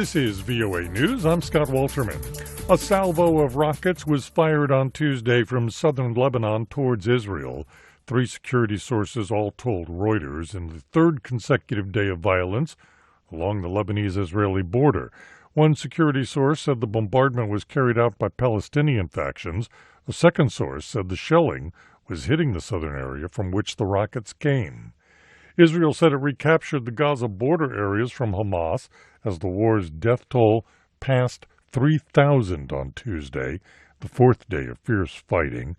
This is VOA News. I'm Scott Walterman. A salvo of rockets was fired on Tuesday from southern Lebanon towards Israel. 3 security sources all told Reuters in the third consecutive day of violence along the Lebanese-Israeli border. One security source said the bombardment was carried out by Palestinian factions. A second source said the shelling was hitting the southern area from which the rockets came. Israel said it recaptured the Gaza border areas from Hamas as the war's death toll passed 3,000 on Tuesday, the 4th day of fierce fighting.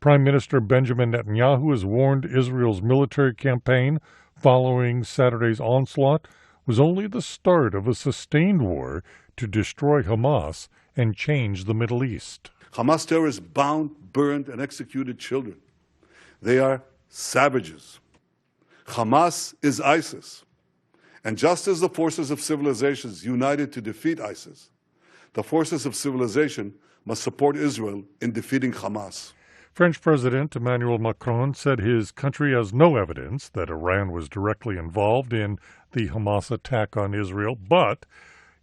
Prime Minister Benjamin Netanyahu has warned Israel's military campaign following Saturday's onslaught was only the start of a sustained war to destroy Hamas and change the Middle East. Hamas terrorists bound, burned, and executed children. They are savages. Hamas is ISIS. And just as the forces of civilizations united to defeat ISIS, the forces of civilization must support Israel in defeating Hamas. French President Emmanuel Macron said his country has no evidence that Iran was directly involved in the Hamas attack on Israel, but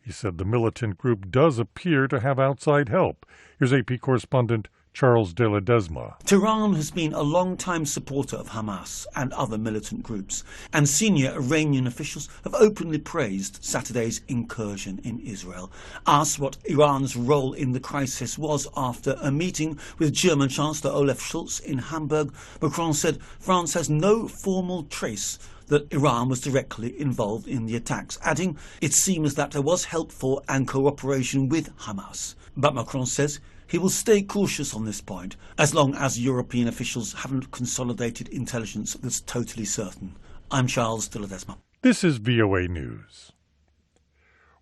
he said the militant group does appear to have outside help. Here's AP correspondent Charles de Ledesma. Tehran has been a long-time supporter of Hamas and other militant groups, and senior Iranian officials have openly praised Saturday's incursion in Israel. Asked what Iran's role in the crisis was after a meeting with German Chancellor Olaf Scholz in Hamburg, Macron said France has no formal trace that Iran was directly involved in the attacks, adding it seems that there was help for and cooperation with Hamas. But Macron says he will stay cautious on this point, as long as European officials haven't consolidated intelligence that's totally certain. I'm Charles de Ledesma. This is VOA News.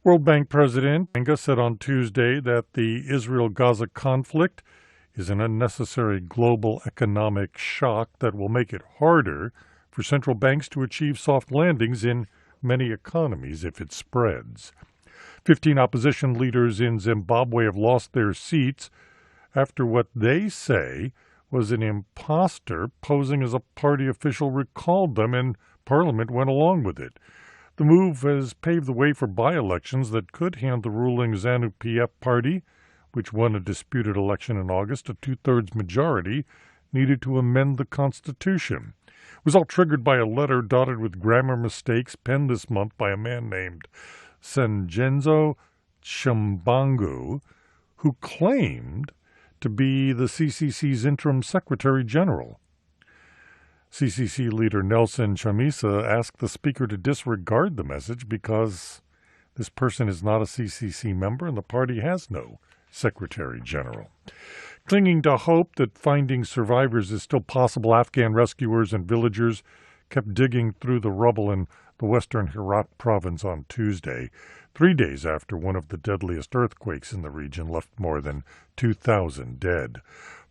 World Bank President Enga said on Tuesday that the Israel-Gaza conflict is an unnecessary global economic shock that will make it harder for central banks to achieve soft landings in many economies if it spreads. 15 opposition leaders in Zimbabwe have lost their seats after what they say was an imposter posing as a party official recalled them and Parliament went along with it. The move has paved the way for by-elections that could hand the ruling ZANU-PF party, which won a disputed election in August, a 2/3 majority needed to amend the Constitution. It was all triggered by a letter dotted with grammar mistakes penned this month by a man named Sengenzo Tshimbangu, who claimed to be the CCC's interim Secretary General. CCC leader Nelson Chamisa asked the Speaker to disregard the message because this person is not a CCC member and the party has no Secretary General. Clinging to hope that finding survivors is still possible, Afghan rescuers and villagers kept digging through the rubble in the western Herat province on Tuesday, 3 days after one of the deadliest earthquakes in the region left more than 2,000 dead.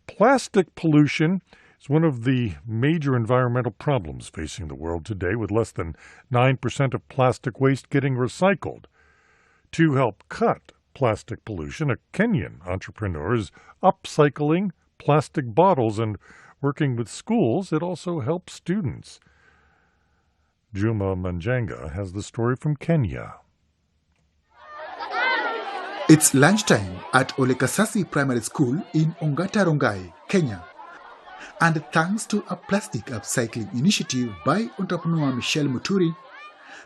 Plastic pollution is one of the major environmental problems facing the world today, with less than 9% of plastic waste getting recycled. To help cut plastic pollution, a Kenyan entrepreneur is upcycling plastic bottles and working with schools. It also helps students. Juma Manjanga has the story from Kenya. It's lunchtime at Olekasasi Primary School in Ongata Rongai, Kenya. And thanks to a plastic upcycling initiative by entrepreneur Michelle Muturi,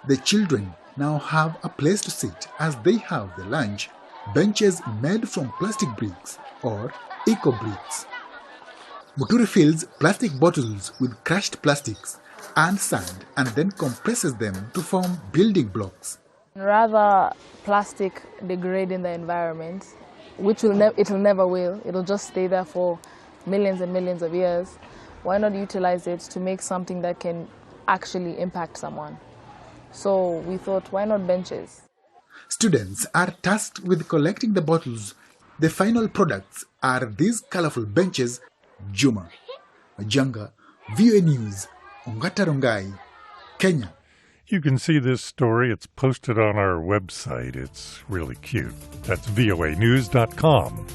the children now have a place to sit as they have their lunch, benches made from plastic bricks or eco-bricks. Muturi fills plastic bottles with crushed plastics and sand and then compresses them to form building blocks. Rather plastic degrade in the environment, which it'll never will. It'll just stay there for millions and millions of years. Why not utilize it to make something that can actually impact someone? So we thought, why not benches? Students are tasked with collecting the bottles. The final products are these colorful benches. Juma Majanga, VOA News, Ongata Rongai, Kenya. You can see this story. It's posted on our website. It's really cute. That's voanews.com.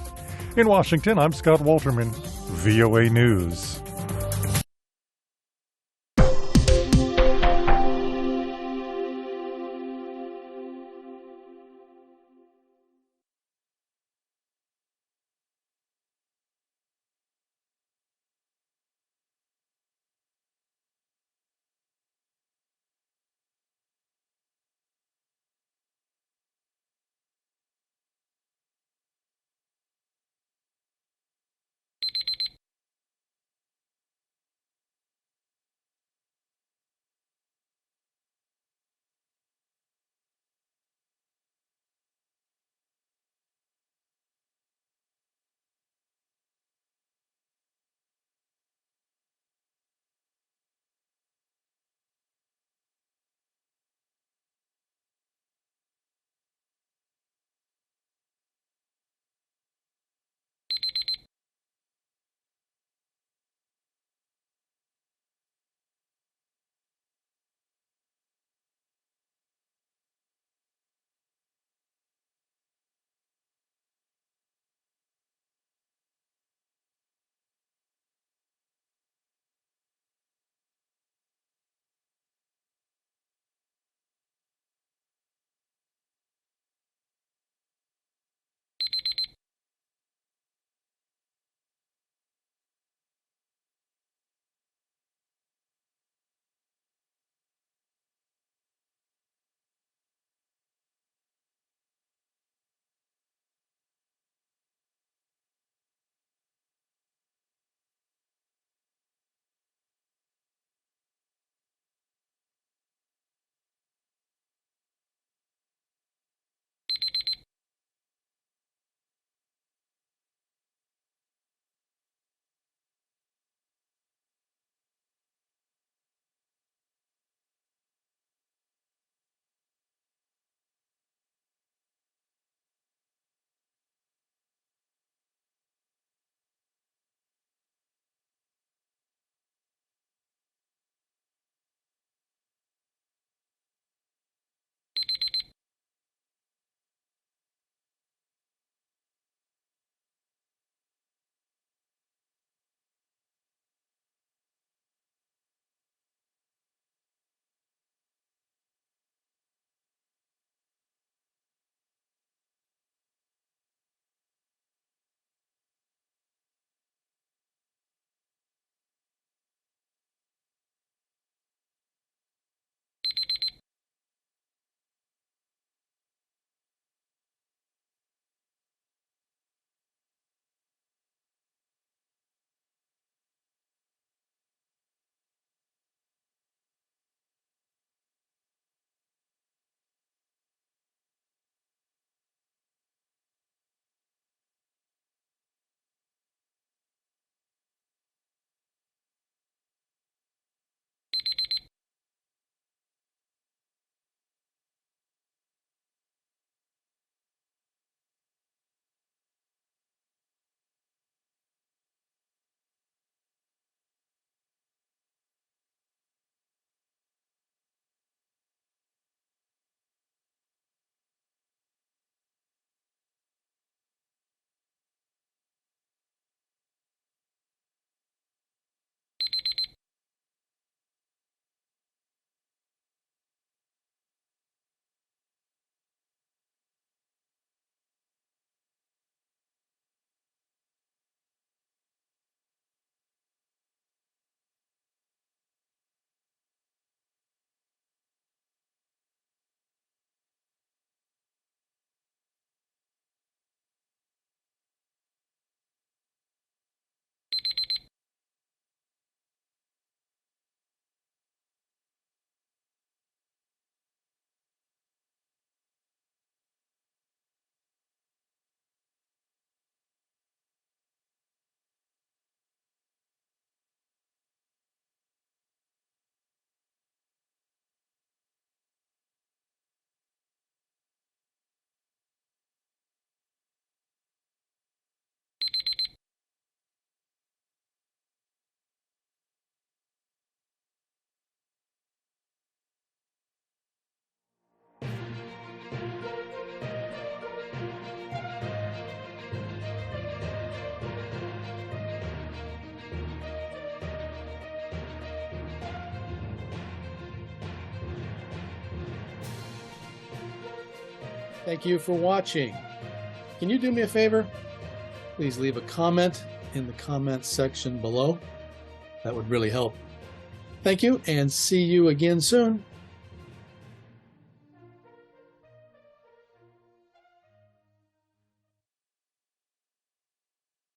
In Washington, I'm Scott Walterman, VOA News. Thank you for watching. Can you do me a favor? Please leave a comment in the comments section below. That would really help. Thank you, and see you again soon.